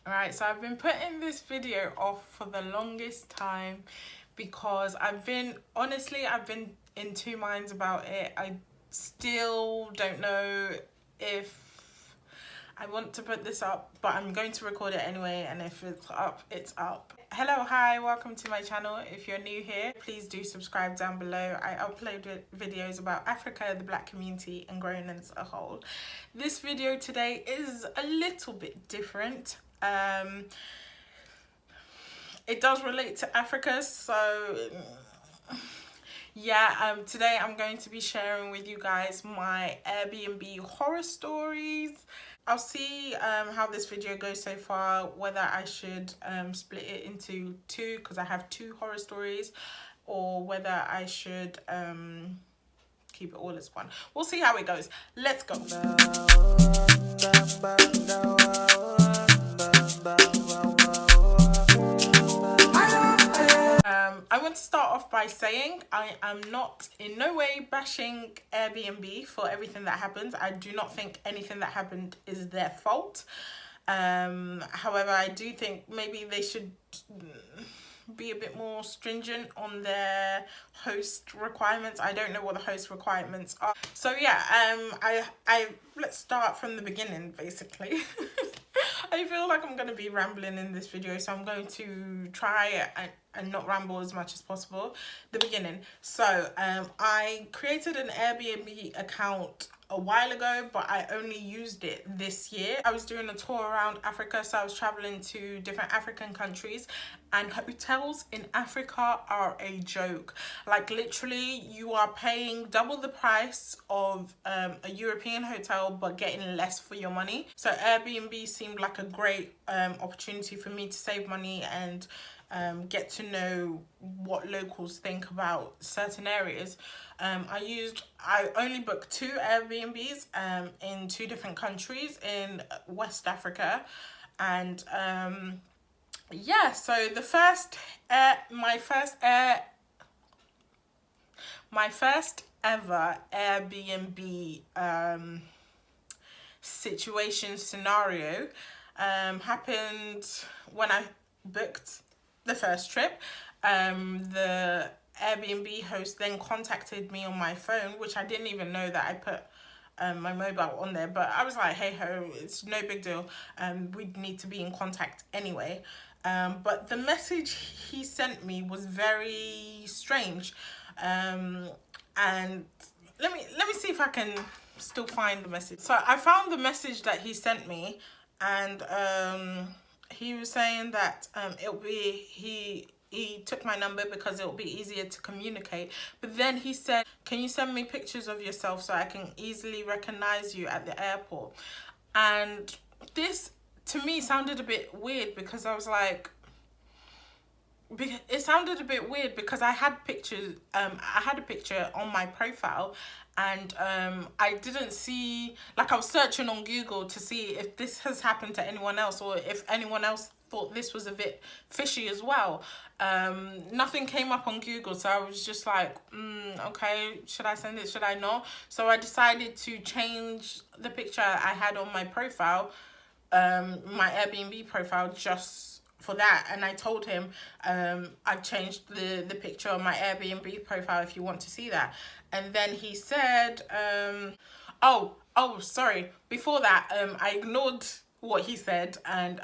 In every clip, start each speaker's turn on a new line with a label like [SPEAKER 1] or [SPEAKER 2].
[SPEAKER 1] Alright, so I've been putting this video off for the longest time because I've been in two minds about it. I still don't know if I want to put this up, but I'm going to record it anyway, and if it's up, it's up. Hello, hi, welcome to my channel. If you're new here, please do subscribe down below. I upload videos about Africa, the Black community, and growing as a whole. This video today is a little bit different. It does relate to Africa, so yeah, today I'm going to be sharing with you guys my Airbnb horror stories. I'll see how this video goes so far, whether I should split it into two because I have two horror stories, or whether I should keep it all as one. We'll see how it goes. Let's go. I want to start off by saying I am not in no way bashing Airbnb for everything that happens. I do not think anything that happened is their fault. However, I do think maybe they should be a bit more stringent on their host requirements. I don't know what the host requirements are. So yeah, I let's start from the beginning basically. I feel like I'm going to be rambling in this video, so I'm going to try and not ramble as much as possible. The beginning. So I created an Airbnb account a while ago, but I only used it this year. I was doing a tour around Africa, so I was traveling to different African countries, and hotels in Africa are a joke. Like literally you are paying double the price of a European hotel but getting less for your money. So Airbnb seemed like a great opportunity for me to save money and get to know what locals think about certain areas. I only booked two Airbnbs in two different countries in West Africa, and yeah, so the first my first ever Airbnb scenario happened when I booked the first trip. The Airbnb host then contacted me on my phone, which I didn't even know that I put my mobile on there, but I was like, hey ho, it's no big deal. We'd need to be in contact anyway. But the message he sent me was very strange. And let me see if I can still find the message. So I found the message that he sent me, and he was saying that he took my number because it'll be easier to communicate. But then he said, can you send me pictures of yourself so I can easily recognize you at the airport? And this to me sounded a bit weird because I was like, it sounded a bit weird because I had pictures, I had a picture on my profile, and I didn't see, like I was searching on Google to see if this has happened to anyone else or if anyone else thought this was a bit fishy as well. Nothing came up on Google, so I was just like, okay, should I send it, should I not? So I decided to change the picture I had on my profile, my Airbnb profile, just for that. And I told him I've changed the picture on my Airbnb profile if you want to see that. And then he said, oh sorry, before that I ignored what he said and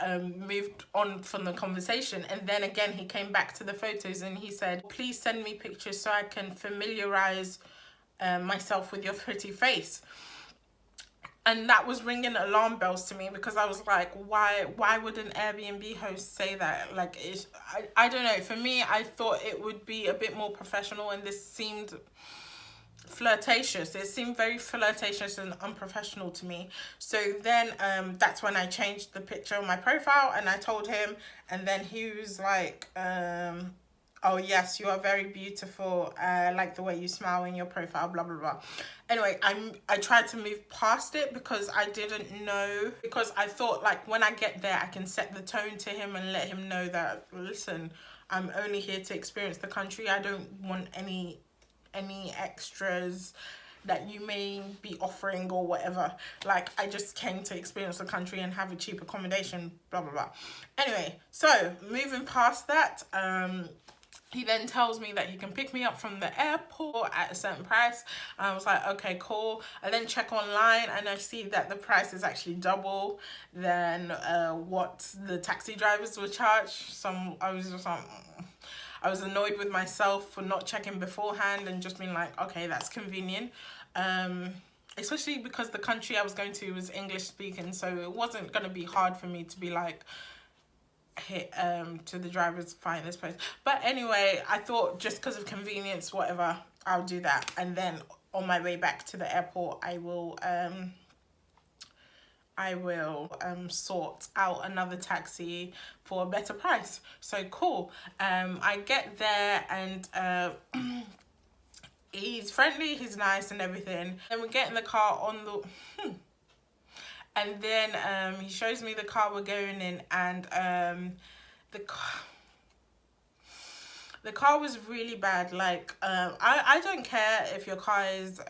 [SPEAKER 1] moved on from the conversation. And then again he came back to the photos and he said, please send me pictures so I can familiarize myself with your pretty face. And that was ringing alarm bells to me because I was like, why would an Airbnb host say that? Like, I don't know. For me, I thought it would be a bit more professional, and this seemed flirtatious. It seemed very flirtatious and unprofessional to me. So then that's when I changed the picture on my profile and I told him, and then he was like, oh yes, you are very beautiful, I like the way you smile in your profile, blah blah blah. Anyway, I tried to move past it because I didn't know, because I thought like when I get there I can set the tone to him and let him know that, listen, I'm only here to experience the country. I don't want any extras that you may be offering or whatever. Like, I just came to experience the country and have a cheap accommodation, blah blah blah. Anyway, so moving past that, he then tells me that he can pick me up from the airport at a certain price. I was like, okay, cool. I then check online and I see that the price is actually double than what the taxi drivers would charge. So I was just like, I was annoyed with myself for not checking beforehand and just being like, okay, that's convenient. Especially because the country I was going to was English speaking, so it wasn't going to be hard for me to be like, hit to the drivers, find this place. But anyway, I thought just because of convenience, whatever, I'll do that. And then on my way back to the airport, I will sort out another taxi for a better price. So cool. I get there and he's friendly, he's nice and everything. Then we get in the car on the and then he shows me the car we're going in, and the car was really bad. Like, I don't care if your car is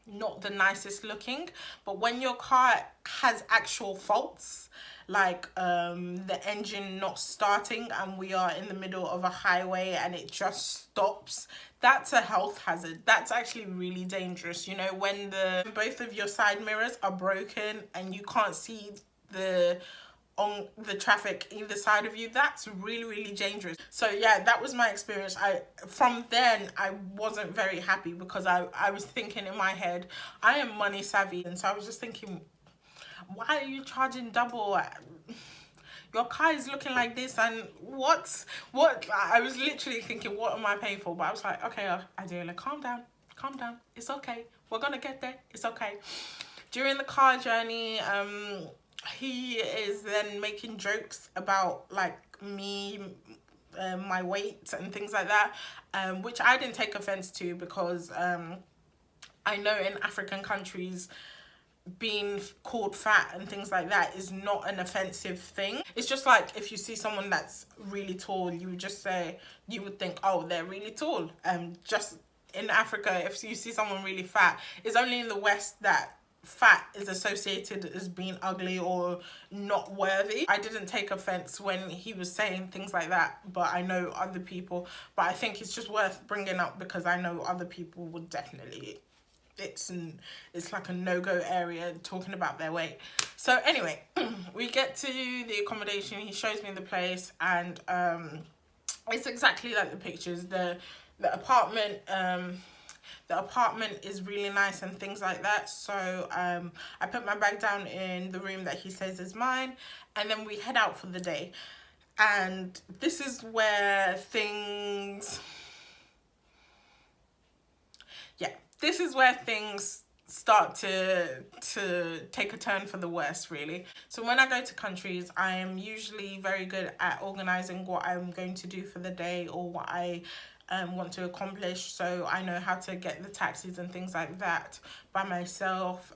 [SPEAKER 1] not the nicest looking, but when your car has actual faults, like the engine not starting and we are in the middle of a highway and it just stops, that's a health hazard. That's actually really dangerous. You know, when both of your side mirrors are broken and you can't see on the traffic either side of you, that's really, really dangerous. So yeah, that was my experience. From then I wasn't very happy because I was thinking in my head, I am money savvy, and so I was just thinking, why are you charging double? Your car is looking like this, and what I was literally thinking, what am I paying for? But I was like, okay, Adela, calm down, it's okay, we're gonna get there, it's okay. During the car journey, he is then making jokes about like me, my weight and things like that, which I didn't take offense to, because I know in African countries being called fat and things like that is not an offensive thing. It's just like if you see someone that's really tall, you would think, oh, they're really tall. Just in Africa, if you see someone really fat, it's only in the West that fat is associated as being ugly or not worthy. I didn't take offense when he was saying things like that, but I know other people, but I think it's just worth bringing up because I know other people would definitely, it's like a no-go area talking about their weight. So anyway, we get to the accommodation, he shows me the place, and it's exactly like the pictures. The apartment is really nice and things like that. So I put my bag down in the room that he says is mine, and then we head out for the day. And this is where things start to take a turn for the worse, really. So when I go to countries, I am usually very good at organizing what I'm going to do for the day or what I want to accomplish. So I know how to get the taxis and things like that by myself.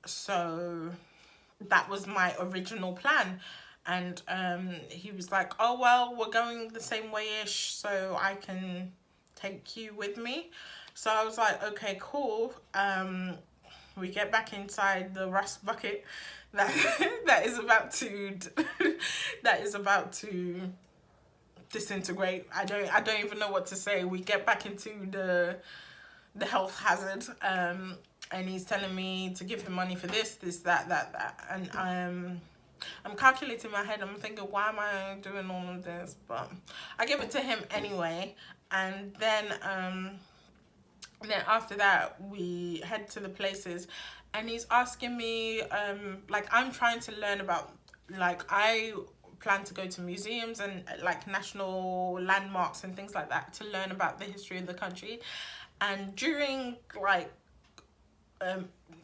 [SPEAKER 1] So that was my original plan. And he was like, oh, well, we're going the same way-ish, so I can take you with me. So I was like, okay, cool. We get back inside the rust bucket that is about to disintegrate. I don't even know what to say. We get back into the health hazard, and he's telling me to give him money for this, that, and I'm calculating in my head. I'm thinking, why am I doing all of this? But I give it to him anyway, and then after that we head to the places, and he's asking me, like, I'm trying to learn about, like, I plan to go to museums and like national landmarks and things like that to learn about the history of the country. And during like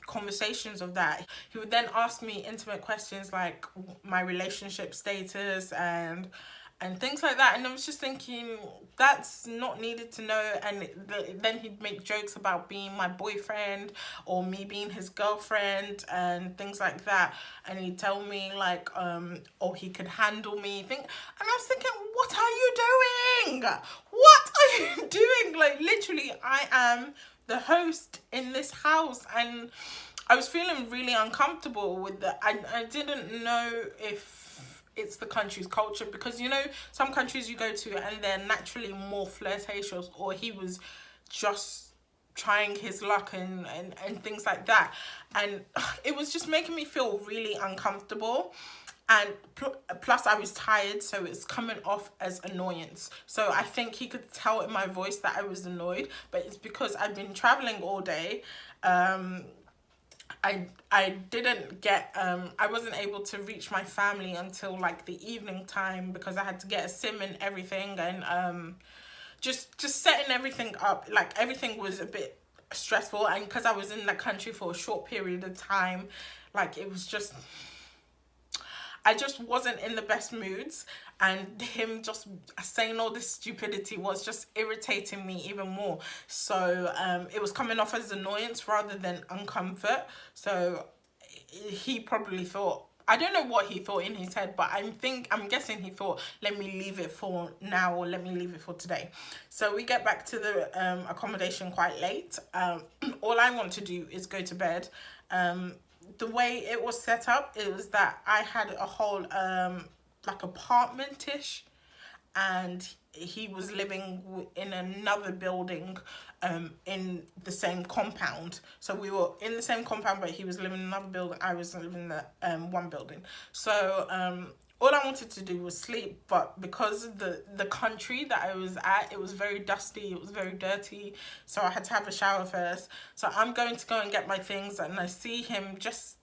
[SPEAKER 1] conversations of that, he would then ask me intimate questions like my relationship status and things like that, and I was just thinking, that's not needed to know. And then he'd make jokes about being my boyfriend or me being his girlfriend and things like that, and he'd tell me like oh, he could handle me, and I was thinking, what are you doing? Like, literally, I am the host in this house, and I was feeling really uncomfortable with that. I didn't know if it's the country's culture, because you know some countries you go to and they're naturally more flirtatious, or he was just trying his luck and things like that, and it was just making me feel really uncomfortable. And plus I was tired, so it's coming off as annoyance. So I think he could tell in my voice that I was annoyed, but it's because I've been traveling all day. I didn't get I wasn't able to reach my family until like the evening time, because I had to get a SIM and everything, and just setting everything up, like everything was a bit stressful, and because I was in the country for a short period of time, like it was just, I just wasn't in the best moods, and him just saying all this stupidity was just irritating me even more. So it was coming off as annoyance rather than uncomfort. So he probably thought, I don't know what he thought in his head, but I'm guessing he thought, let me leave it for now, or let me leave it for today. So we get back to the accommodation quite late. All I want to do is go to bed. The way it was set up, it was that I had a whole like apartment-ish, and he was living in another building in the same compound. So we were in the same compound, but he was living in another building, I was living in the one building. So all I wanted to do was sleep, but because of the country that I was at, it was very dusty, it was very dirty, so I had to have a shower first. So I'm going to go and get my things, and I see him just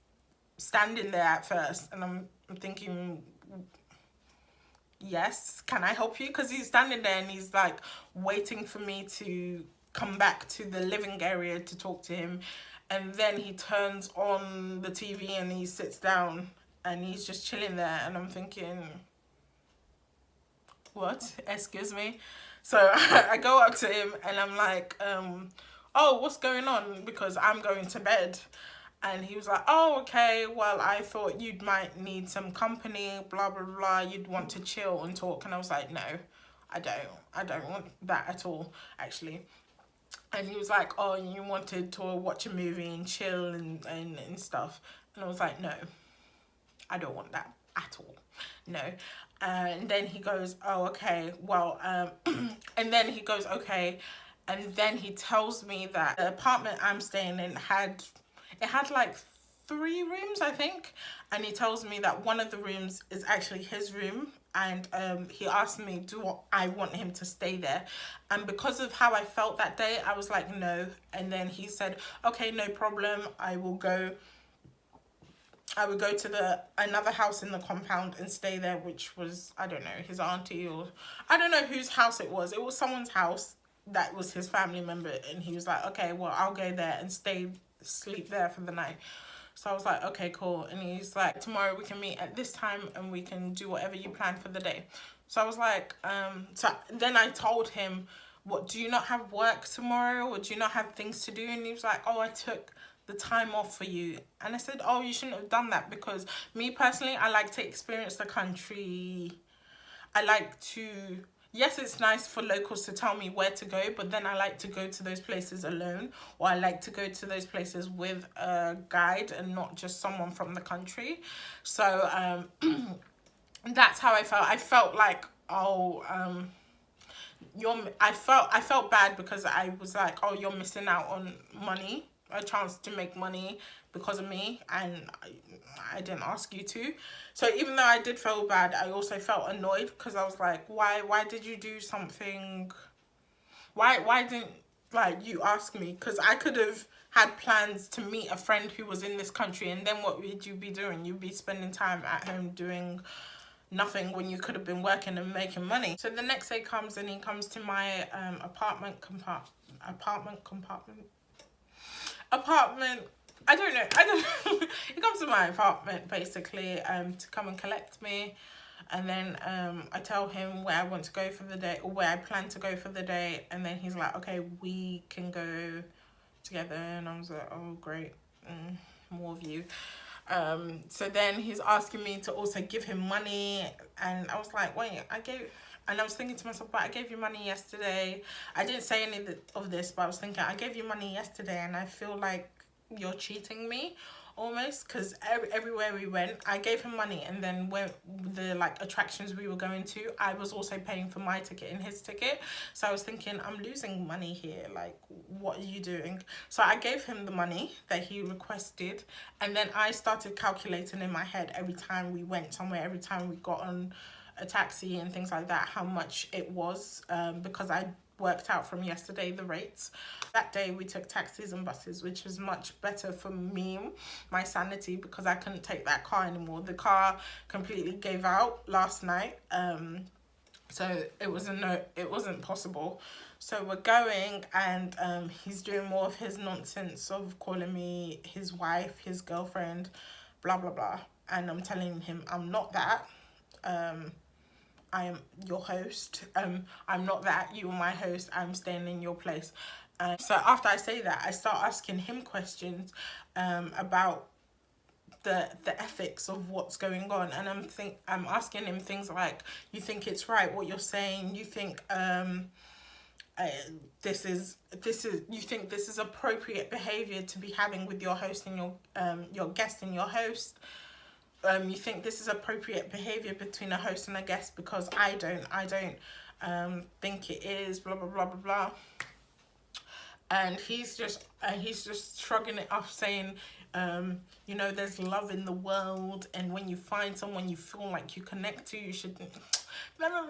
[SPEAKER 1] standing there at first, and I'm thinking, yes, can I help you? Because he's standing there and he's like waiting for me to come back to the living area to talk to him, and then he turns on the TV and he sits down and he's just chilling there, and I'm thinking, what? Excuse me? So I go up to him and I'm like, oh, what's going on? Because I'm going to bed. And he was like, oh, okay, well, I thought you might need some company, blah, blah, blah. You'd want to chill and talk. And I was like, no, I don't want that at all, actually. And he was like, oh, you wanted to watch a movie and chill and stuff. And I was like, no, I don't want that at all. No. And then he goes, oh, okay, well, and then he goes, okay. And then he tells me that the apartment I'm staying in had like 3 rooms, I think. And he tells me that one of the rooms is actually his room. And he asked me, do I want him to stay there? And because of how I felt that day, I was like, no. And then he said, okay, no problem. I would go to another house in the compound and stay there, which was, I don't know, his auntie, or I don't know whose house it was. It was someone's house that was his family member. And he was like, okay, well, I'll go there and sleep there for the night. So I was like, okay, cool. And he's like, tomorrow we can meet at this time and we can do whatever you plan for the day. So I was like, so then I told him, what, do you not have work tomorrow, or do you not have things to do? And he was like, oh, I took the time off for you. And I said, oh, you shouldn't have done that, because me personally, I like to experience the country. I like to, yes, it's nice for locals to tell me where to go, but then I like to go to those places alone, or I like to go to those places with a guide and not just someone from the country. So that's how I felt. I felt like, oh, I felt bad, because I was like, oh, you're missing out on money, a chance to make money because of me, and I didn't ask you to. So even though I did feel bad, I also felt annoyed, because I was like, why did you do something? Why didn't, like, you ask me? Because I could have had plans to meet a friend who was in this country, and then what would you be doing? You'd be spending time at home doing nothing when you could have been working and making money. So the next day comes, and he comes to my apartment. I don't know. He comes to my apartment basically to come and collect me, and then I tell him where I want to go for the day, or where I plan to go for the day, and then he's like, okay, we can go together. And I was like, oh, great, more of you. So then he's asking me to also give him money, and I was like, wait, And I was thinking to myself, but I gave you money yesterday. I didn't say any of this, but I was thinking, I gave you money yesterday and I feel like you're cheating me almost, because everywhere we went, I gave him money, and then when the like attractions we were going to, I was also paying for my ticket and his ticket. So I was thinking, I'm losing money here, like what are you doing? So I gave him the money that he requested, and then I started calculating in my head every time we went somewhere, every time we got on a taxi and things like that, how much it was, because I worked out from yesterday the rates. That day we took taxis and buses, which was much better for me, my sanity, because I couldn't take that car anymore. The car completely gave out last night, so it wasn't possible. So we're going, and he's doing more of his nonsense of calling me his wife, his girlfriend, blah blah blah, and I'm telling him I'm not that. I am your host. I'm not that. You are my host. I'm staying in your place. So after I say that, I start asking him questions about the ethics of what's going on, and I'm asking him things like, you think it's right what you're saying? You think you think this is appropriate behavior to be having with your host and your guest and your host? You think this is appropriate behavior between a host and a guest? Because I don't think it is, blah blah blah blah blah. And he's just shrugging it off, saying, you know, there's love in the world, and when you find someone you feel like you connect to, you should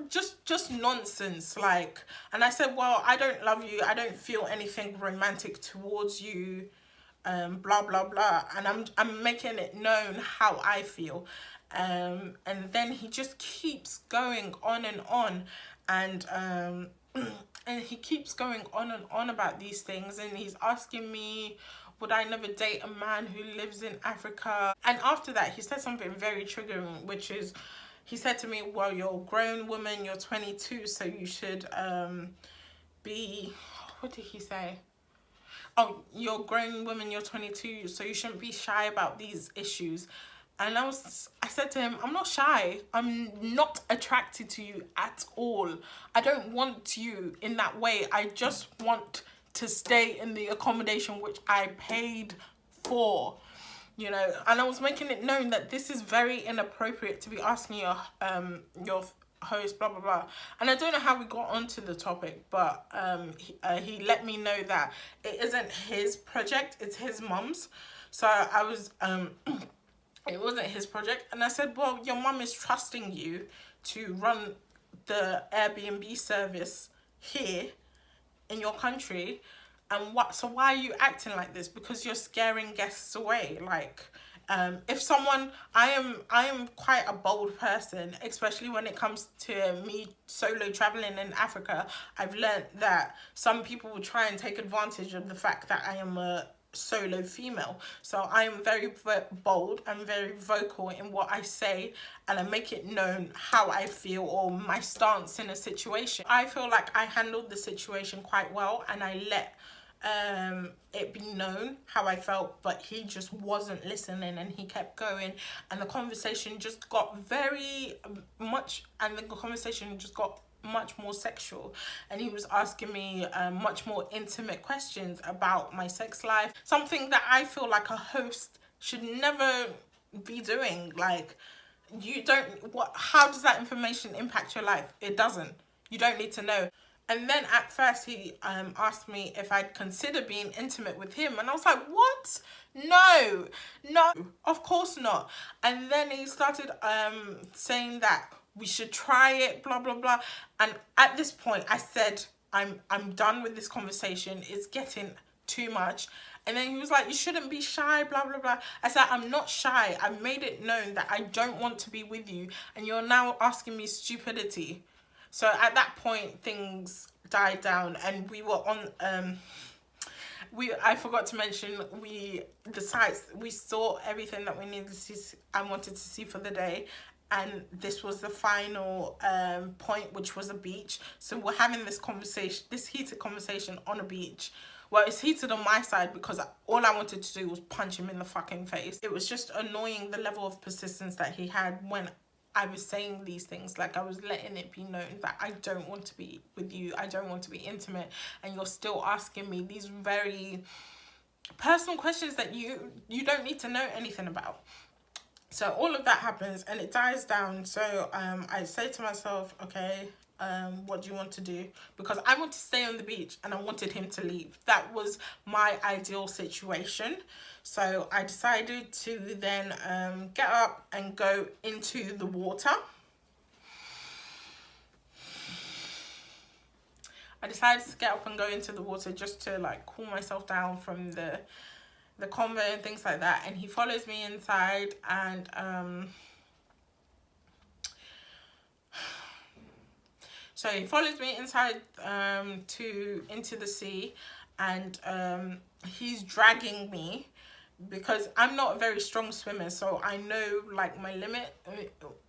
[SPEAKER 1] just nonsense, like. And I said, well, I don't love you, I don't feel anything romantic towards you, blah blah blah, and I'm making it known how I feel, and then he just keeps going on and on, and he keeps going on and on about these things, and he's asking me, would I never date a man who lives in Africa? And after that, he said something very triggering, which is, he said to me, well, you're a grown woman, you're 22, so you should be, what did he say? Oh, you're a grown woman, you're 22, so you shouldn't be shy about these issues. And I said to him, I'm not shy. I'm not attracted to you at all. I don't want you in that way. I just want to stay in the accommodation which I paid for, you know. And I was making it known that this is very inappropriate to be asking your host, blah blah blah. And I don't know how we got onto the topic, but he let me know that it isn't his project, it's his mum's. So I was it wasn't his project, and I said, well, your mum is trusting you to run the Airbnb service here in your country, and so why are you acting like this? Because you're scaring guests away. Like, if someone, I am quite a bold person, especially when it comes to me solo traveling in Africa. I've learned that some people will try and take advantage of the fact that I am a solo female. So I am very bold, I'm very vocal in what I say, and I make it known how I feel or my stance in a situation. I feel like I handled the situation quite well, and I let it be known how I felt, but he just wasn't listening, and he kept going, and the conversation just got much more sexual, and he was asking me much more intimate questions about my sex life, something that I feel like a host should never be doing. Like, how does that information impact your life? It doesn't. You don't need to know. And then at first he asked me if I'd consider being intimate with him, and I was like, what? No, of course not. And then he started saying that we should try it, blah blah blah. And at this point I said, I'm done with this conversation, it's getting too much. And then he was like, you shouldn't be shy, blah blah blah. I said, I'm not shy, I've made it known that I don't want to be with you, and you're now asking me stupidity. So at that point things died down, and we were on I forgot to mention, we saw everything that we needed to see, I wanted to see for the day. And this was the final point, which was a beach. So we're having this heated conversation on a beach. Well, it's heated on my side because all I wanted to do was punch him in the fucking face. It was just annoying, the level of persistence that he had when I was saying these things, like I was letting it be known that I don't want to be with you, I don't want to be intimate, and you're still asking me these very personal questions that you don't need to know anything about. So all of that happens and it dies down. So I say to myself, okay, what do you want to do? Because I want to stay on the beach and I wanted him to leave. That was my ideal situation. So I decided to then get up and go into the water. I decided to get up and go into the water just to like cool myself down from the convo and things like that. And he follows me inside, and so he follows me inside into the sea, and he's dragging me because I'm not a very strong swimmer, so I know like my limit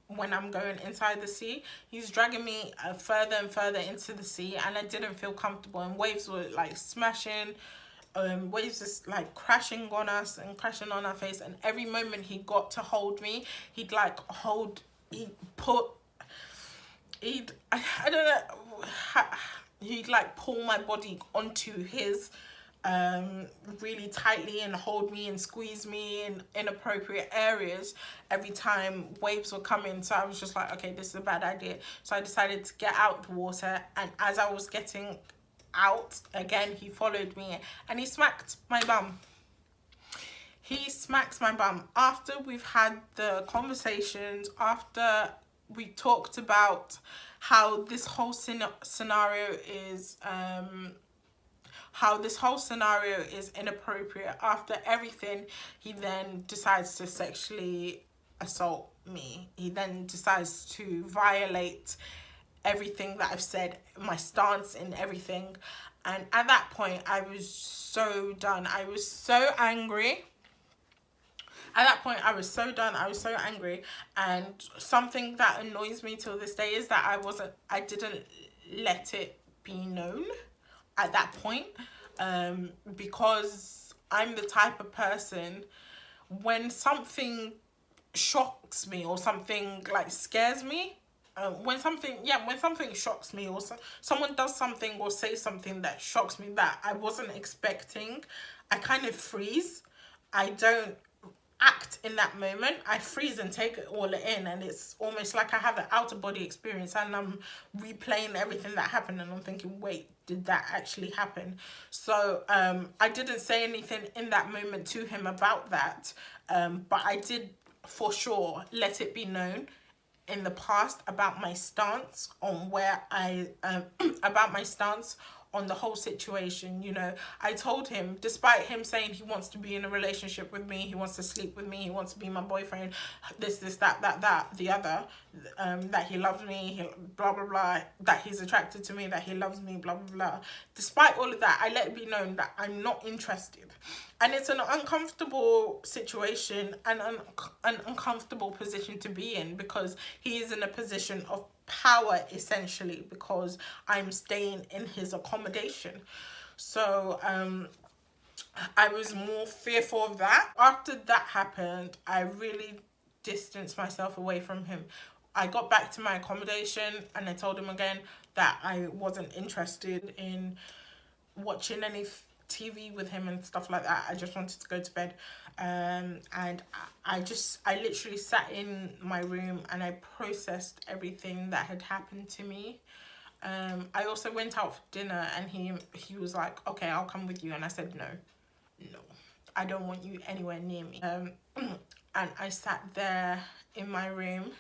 [SPEAKER 1] when I'm going inside the sea. He's dragging me further and further into the sea, and I didn't feel comfortable, and waves were like smashing, waves just like crashing on us and crashing on our face. And every moment he got to hold me, he'd like I don't know, he'd like pull my body onto his really tightly and hold me and squeeze me in inappropriate areas every time waves were coming. So I was just like, okay, this is a bad idea. So I decided to get out the water, and as I was getting out again, he followed me and he smacked my bum. He smacks my bum after we've had the conversations, after we talked about how this whole scenario is inappropriate. After everything, he then decides to sexually assault me. He then decides to violate everything that I've said, my stance and everything. And at that point, I was so done. I was so angry. At that point, I was so done. I was so angry. And something that annoys me till this day is that I didn't let it be known at that point, because I'm the type of person, when something shocks me or something like scares me, when something shocks me, or someone does something or says something that shocks me that I wasn't expecting, I kind of freeze. I don't act in that moment. I freeze and take it all in, and it's almost like I have an out of body experience, and I'm replaying everything that happened, and I'm thinking, wait, did that actually happen? So I didn't say anything in that moment to him about that, but I did for sure let it be known in the past about my stance on where about my stance on the whole situation. You know, I told him, despite him saying he wants to be in a relationship with me, he wants to sleep with me, he wants to be my boyfriend, this, that, the other, that he loves me, blah, blah, blah, that he's attracted to me, that he loves me, blah, blah, blah. Despite all of that, I let it be known that I'm not interested. And it's an uncomfortable situation and an uncomfortable position to be in, because he is in a position of power, essentially, because I'm staying in his accommodation. So I was more fearful of that. After that happened, I really distanced myself away from him. I got back to my accommodation and I told him again that I wasn't interested in watching any TV with him and stuff like that. I just wanted to go to bed. And I literally sat in my room and I processed everything that had happened to me. I also went out for dinner, and he was like, okay, I'll come with you. And I said, no, I don't want you anywhere near me. And I sat there in my room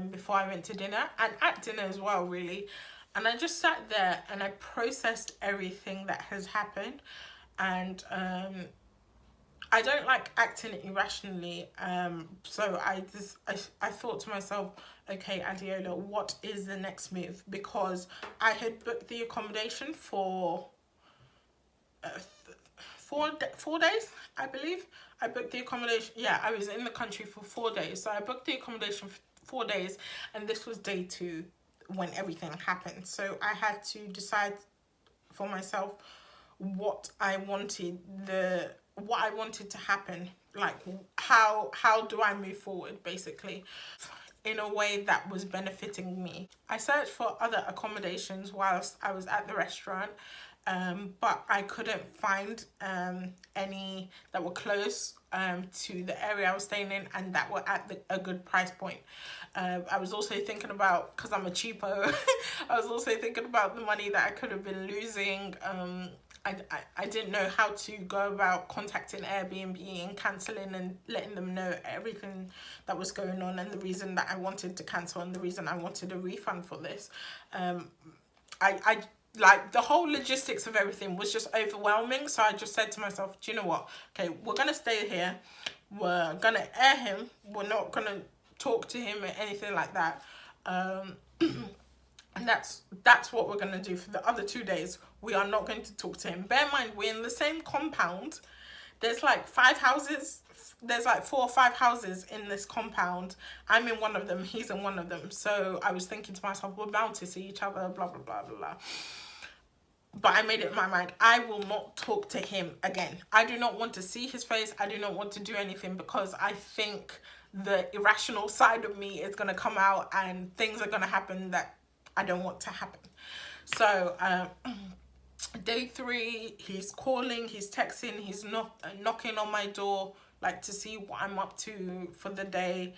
[SPEAKER 1] before I went to dinner, and at dinner as well, really. And I just sat there and I processed everything that has happened. And I don't like acting irrationally. So I thought to myself, okay, Adiola, what is the next move? Because I had booked the accommodation for 4 days, I believe. I booked the accommodation. Yeah, I was in the country for 4 days. So I booked the accommodation for 4 days, and this was day 2 when everything happened. So I had to decide for myself what I wanted to happen, like how do I move forward, basically. in a way that was benefiting me. I searched for other accommodations whilst I was at the restaurant, but I couldn't find any that were close to the area I was staying in and that were at a good price point. I was also thinking about, because I'm a cheapo, I was also thinking about the money that I could have been losing. I didn't know how to go about contacting Airbnb and cancelling and letting them know everything that was going on and the reason that I wanted to cancel and the reason I wanted a refund for this. I like, the whole logistics of everything was just overwhelming, so I just said to myself, do you know what, okay, we're gonna stay here, we're gonna air him, we're not gonna talk to him or anything like that. And that's what we're gonna do for the other 2 days. We are not going to talk to him. Bear in mind, we're in the same compound. There's like 5 houses. There's like 4 or 5 houses in this compound. I'm in one of them. He's in one of them. So I was thinking to myself, we're bound to see each other, blah, blah, blah, blah, blah. But I made it in my mind, I will not talk to him again. I do not want to see his face. I do not want to do anything, because I think the irrational side of me is going to come out and things are going to happen that I don't want to happen. So day 3, he's calling, he's texting, he's knocking on my door, like, to see what I'm up to for the day,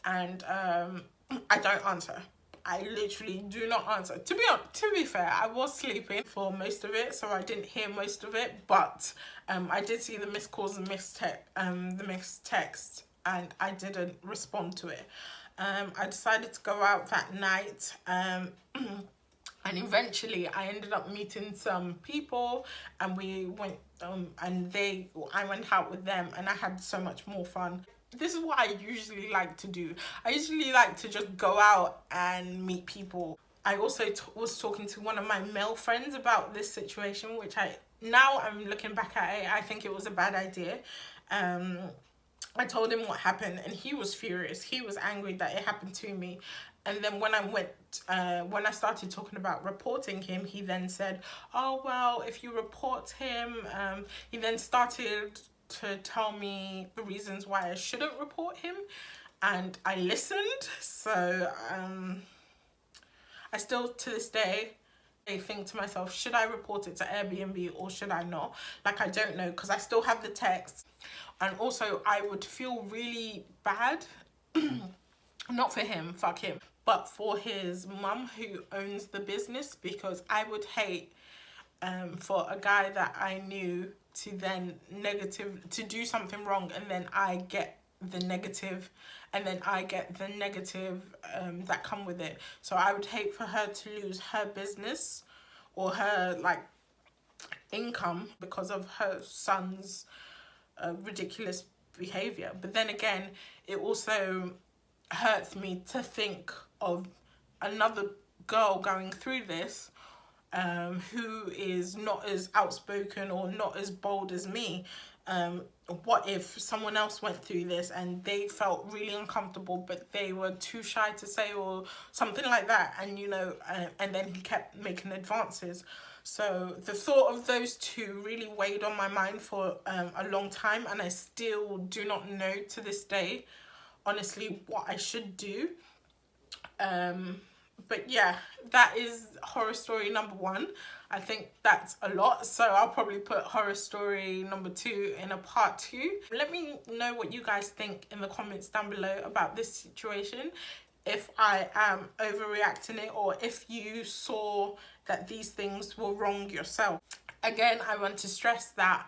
[SPEAKER 1] and I don't answer. I literally do not answer. To be fair, I was sleeping for most of it, so I didn't hear most of it, but I did see the missed calls and the missed text, and I didn't respond to it. I decided to go out that night, and eventually I ended up meeting some people, and we went I went out with them, and I had so much more fun. This is what I usually like to do. I usually like to just go out and meet people. I also was talking to one of my male friends about this situation, which now I'm looking back at it, I think it was a bad idea. I told him what happened, and he was furious. He was angry that it happened to me. And then when I started talking about reporting him, he then said, oh, well, if you report him, he then started to tell me the reasons why I shouldn't report him, and I listened. So I still, to this day, I think to myself, should I report it to Airbnb or should I not? Like, I don't know, because I still have the text. And also, I would feel really bad, not for him, fuck him, but for his mum who owns the business, because I would hate for a guy that I knew to then to do something wrong, and then I get the negative, and then I get the negative that come with it. So I would hate for her to lose her business or her, like, income because of her son's ridiculous behavior. But then again, it also hurts me to think of another girl going through this who is not as outspoken or not as bold as me. What if someone else went through this and they felt really uncomfortable, but they were too shy to say, or something like that, and and then he kept making advances. So the thought of those two really weighed on my mind for a long time, and I still do not know to this day, honestly, what I should do. But yeah, that is horror story number 1. I think that's a lot, so I'll probably put horror story number 2 in a part 2. Let me know what you guys think in the comments down below about this situation, if I am overreacting it, or if you saw that these things were wrong yourself. Again, I want to stress that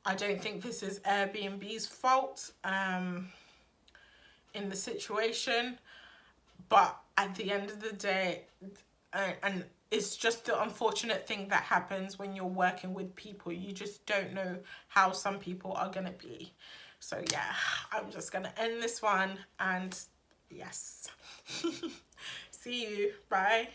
[SPEAKER 1] I don't think this is Airbnb's fault in the situation, but at the end of the day, and it's just the unfortunate thing that happens when you're working with people. You just don't know how some people are gonna be. So yeah, I'm just gonna end this one, and yes. See you, bye.